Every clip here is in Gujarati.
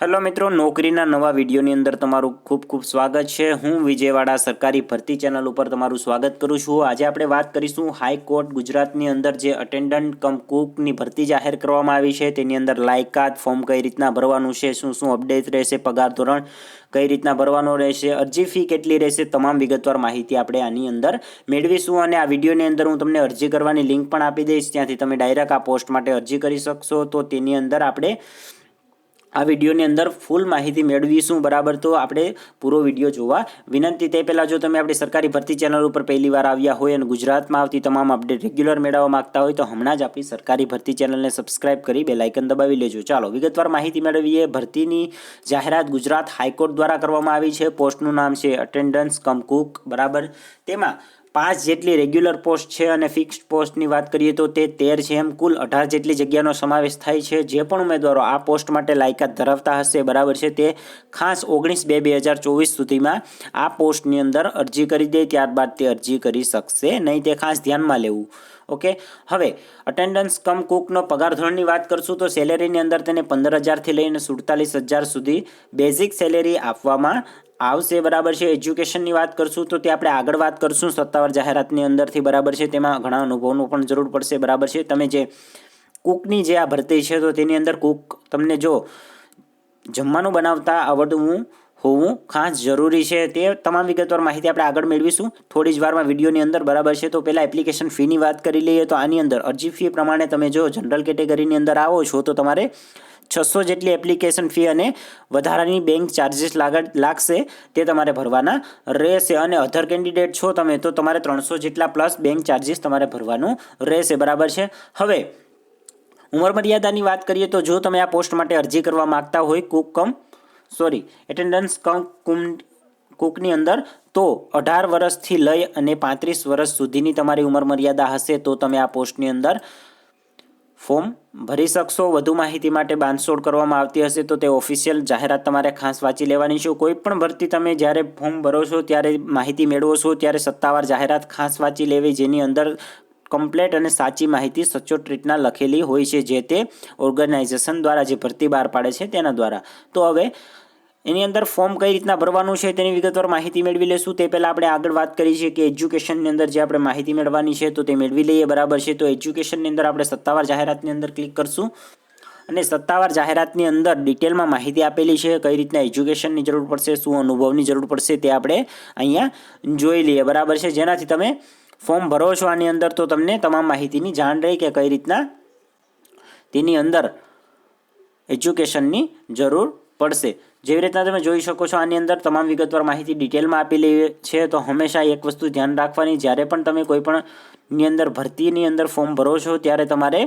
હેલો મિત્રો, નોકરીના નવા વિડીયોની અંદર તમારું ખૂબ ખૂબ સ્વાગત છે। હું વિજયવાડા સરકારી ભરતી ચેનલ ઉપર તમારું સ્વાગત કરું છું। આજે આપણે વાત કરીશું હાઈકોર્ટ ગુજરાતની અંદર જે અટેન્ડન્ટ કમ કુકની ભરતી જાહેર કરવામાં આવી છે તેની અંદર લાયકાત, ફોર્મ કઈ રીતના ભરવાનું છે, શું શું અપડેટ રહેશે, પગાર ધોરણ કઈ રીતના ભરવાનો રહેશે, અરજી ફી કેટલી રહેશે, તમામ વિગતવાર માહિતી આપણે આની અંદર મેળવીશું। અને આ વિડીયોની અંદર હું તમને અરજી કરવાની લિંક પણ આપી દઈશ, ત્યાંથી તમે ડાયરેક્ટ આ પોસ્ટ માટે અરજી કરી શકશો। તો તેની અંદર આપણે આ વિડીયોની અંદર ફૂલ માહિતી મેળવીશું, બરાબર। તો આપણે પૂરો વિડીયો જોવા વિનંતી। તે પહેલાં જો તમે આપણી સરકારી ભરતી ચેનલ ઉપર પહેલી વાર આવ્યા હોય અને ગુજરાતમાં આવતી તમામ અપડેટ રેગ્યુલર મેળવવા માંગતા હોય તો હમણાં જ આપણી સરકારી ભરતી ચેનલને સબસ્ક્રાઇબ કરી બેલ આઇકન દબાવી લેજો। ચાલો વિગતવાર માહિતી મેળવીએ। ભરતીની જાહેરાત ગુજરાત હાઈકોર્ટ દ્વારા કરવામાં આવી છે। પોસ્ટનું નામ છે અટેન્ડન્સ કમ કુક, બરાબર। તેમાં 5 જેટલી રેગ્યુલર પોસ્ટ છે અને ફિક્સ્ડ પોસ્ટની વાત કરીએ તો તે 13 છે। એમ કુલ 18 જેટલી જગ્યાનો સમાવેશ થાય છે। જે પણ ઉમેદવારો આ પોસ્ટ માટે લાયકાત ધરાવતા હશે, બરાબર છે, તે ખાસ 19/2/2024 સુધીમાં આ પોસ્ટની અંદર અરજી કરી દે, ત્યારબાદ તે અરજી કરી શકશે નહીં, તે ખાસ ધ્યાનમાં લેવું। ઓકે, હવે અટેન્ડન્સ કમ કુકનો પગાર ધોરણની વાત કરશું તો સેલેરીની અંદર તેને 15,000થી લઈને 47,000 સુધી બેઝિક સેલેરી આપવામાં આવશે, બરાબર છે। એજ્યુકેશનની વાત કરશું તો તે આપણે આગળ વાત કરશું સત્તાવાર જાહેરાતની અંદરથી, બરાબર છે। તેમાં ઘણા અનુભવનું પણ જરૂર પડશે, બરાબર છે। તમે જે કુકની જે આ ભરતી છે તો તેની અંદર કુક તમને જો જમવાનું બનાવતા આવડવું હોવું ખાસ જરૂરી છે। તે તમામ વિગતવાર માહિતી આપણે આગળ મેળવીશું થોડી જ વારમાં વિડીયોની અંદર, બરાબર છે। તો પહેલાં એપ્લિકેશન ફીની વાત કરી લઈએ તો આની અંદર અરજી ફી પ્રમાણે તમે જો જનરલ કેટેગરીની અંદર આવો છો તો તમારે 600 જેટલી એપ્લિકેશન ફી અને વધારાની બેંક ચાર્જીસ લાગશે, તે તમારે ભરવાના રહેશે। અને અધર કેન્ડિડેટ છો તમે તો તમારે 300 જેટલા પ્લસ બેંક ચાર્જીસ તમારે ભરવાનું રહેશે, બરાબર છે। હવે ઉંમર મર્યાદાની વાત કરીએ તો જો તમે આ પોસ્ટ માટે અરજી કરવા માંગતા હોય એટેન્ડન્સ કુકની અંદર તો 18 વર્ષથી લઈ અને 35 વર્ષ સુધીની તમારી ઉંમર મર્યાદા હશે તો તમે આ પોસ્ટની અંદર ફોર્મ ભરી શકશો। વધુ માહિતી માટે બાંધછોડ કરવામાં આવતી હશે તો તે ઓફિશિયલ જાહેરાત તમારે ખાસ વાંચી લેવાની છે। કોઈ પણ ભરતી તમે જ્યારે ફોર્મ ભરો છો ત્યારે માહિતી મેળવો છો ત્યારે સત્તાવાર જાહેરાત ખાસ વાંચી લેવી, જેની અંદર કમ્પ્લેટ અને સાચી માહિતી સચોટ રીતના લખેલી હોય છે, જે તે ઓર્ગેનાઇઝેશન દ્વારા જે ભરતી બહાર પાડે છે તેના દ્વારા। તો હવે એની અંદર ફોર્મ કઈ રીતના ભરવાનું છે તેની વિગતવાર માહિતી મેળવી લેશું। તે પહેલાં આપણે આગળ વાત કરી છે કે એજ્યુકેશનની અંદર જે આપણે માહિતી મેળવવાની છે તો તે મેળવી લઈએ, બરાબર છે। તો એજ્યુકેશનની અંદર આપણે સત્તાવાર જાહેરાતની અંદર ક્લિક કરશું અને સત્તાવાર જાહેરાતની અંદર ડિટેલમાં માહિતી આપેલી છે, કઈ રીતના એજ્યુકેશનની જરૂર પડશે, શું અનુભવની જરૂર પડશે તે આપણે અહીંયા જોઈ લઈએ, બરાબર છે। જેનાથી તમે ફોર્મ ભરો છો આની અંદર તો તમને તમામ માહિતીની જાણ રહે કે કઈ રીતના તેની અંદર એજ્યુકેશનની જરૂર પડશે। જેવી રીતના તમે જોઈ શકો છો આની અંદર તમામ વિગતવાર માહિતી ડિટેલમાં આપેલી છે। તો હંમેશા એક વસ્તુ ધ્યાન રાખવાની, જ્યારે પણ તમે કોઈ પણ ની અંદર ભરતીની અંદર ફોર્મ ભરો છો ત્યારે તમારે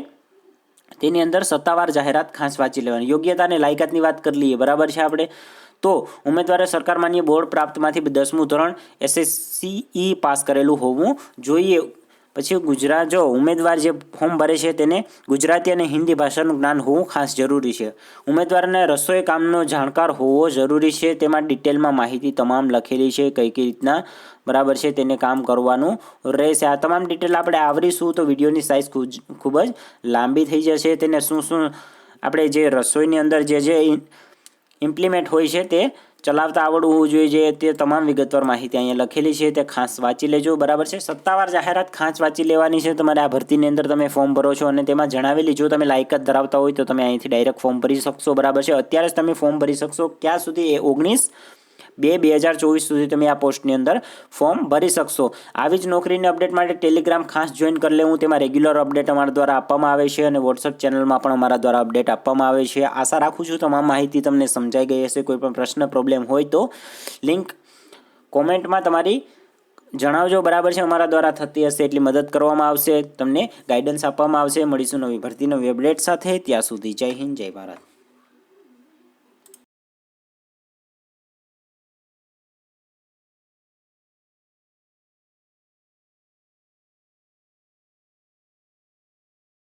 તેની અંદર સત્તાવાર જાહેરાત ખાસ વાંચી લેવાની। યોગ્યતા અને લાયકાતની વાત કરી લઈએ, બરાબર છે આપણે તો ઉમેદવારે સરકાર માન્ય બોર્ડ પ્રાપ્તમાંથી 10મું ધોરણ SSCE પાસ કરેલું હોવું જોઈએ। પછી જો ઉમેદવાર જે ફોર્મ ભરે છે તેને ગુજરાતી અને હિન્દી ભાષાનું જ્ઞાન હોવું ખાસ જરૂરી છે। ઉમેદવારને રસોઈ કામનો જાણકાર હોવો જરૂરી છે, તેમાં ડિટેલમાં માહિતી તમામ લખેલી છે કઈ રીતના, બરાબર છે, તેને કામ કરવાનું રહેશે। આ તમામ ડિટેલ આપણે આવરીશું તો વિડીયોની સાઇઝ ખૂબ જ લાંબી થઈ જશે। તેને શું આપણે જે રસોઈની અંદર જે ઇમ્પ્લિમેન્ટ હોય છે તે ચલાવતા આવડવું જોઈએ, તે તમામ વિગતવાર માહિતી અહીંયા લખેલી છે, તે ખાસ વાંચી લેજો, બરાબર છે। સત્તાવાર જાહેરાત ખાસ વાંચી લેવાની છે તમારે આ ભરતીની અંદર તમે ફોર્મ ભરો છો અને તેમાં જણાવેલી જો તમે લાયકાત ધરાવતા હોય તો તમે અહીંથી ડાયરેક્ટ ફોર્મ ભરી શકશો, બરાબર છે। અત્યારે જ તમે ફોર્મ ભરી શકશો, ક્યાં સુધી? 19/2/2024 સુધી તમે આ પોસ્ટની અંદર ફોર્મ ભરી શકશો। આવી જ નોકરીની અપડેટ માટે ટેલિગ્રામ ખાસ જોઈન કરી લેવું, તેમાં રેગ્યુલર અપડેટ અમારા દ્વારા આપવામાં આવે છે અને વોટ્સઅપ ચેનલમાં પણ અમારા દ્વારા અપડેટ આપવામાં આવે છે। આશા રાખું છું તમામ માહિતી તમને સમજાઈ ગઈ હશે। કોઈ પણ પ્રશ્ન પ્રોબ્લેમ હોય તો લિંક કોમેન્ટમાં તમારી જણાવજો, બરાબર છે। અમારા દ્વારા થતી હશે એટલી મદદ કરવામાં આવશે, તમને ગાઈડન્સ આપવામાં આવશે। મળીશું નવી ભરતી નવી અપડેટ સાથે, ત્યાં સુધી જય હિન્દ, જય ભારત।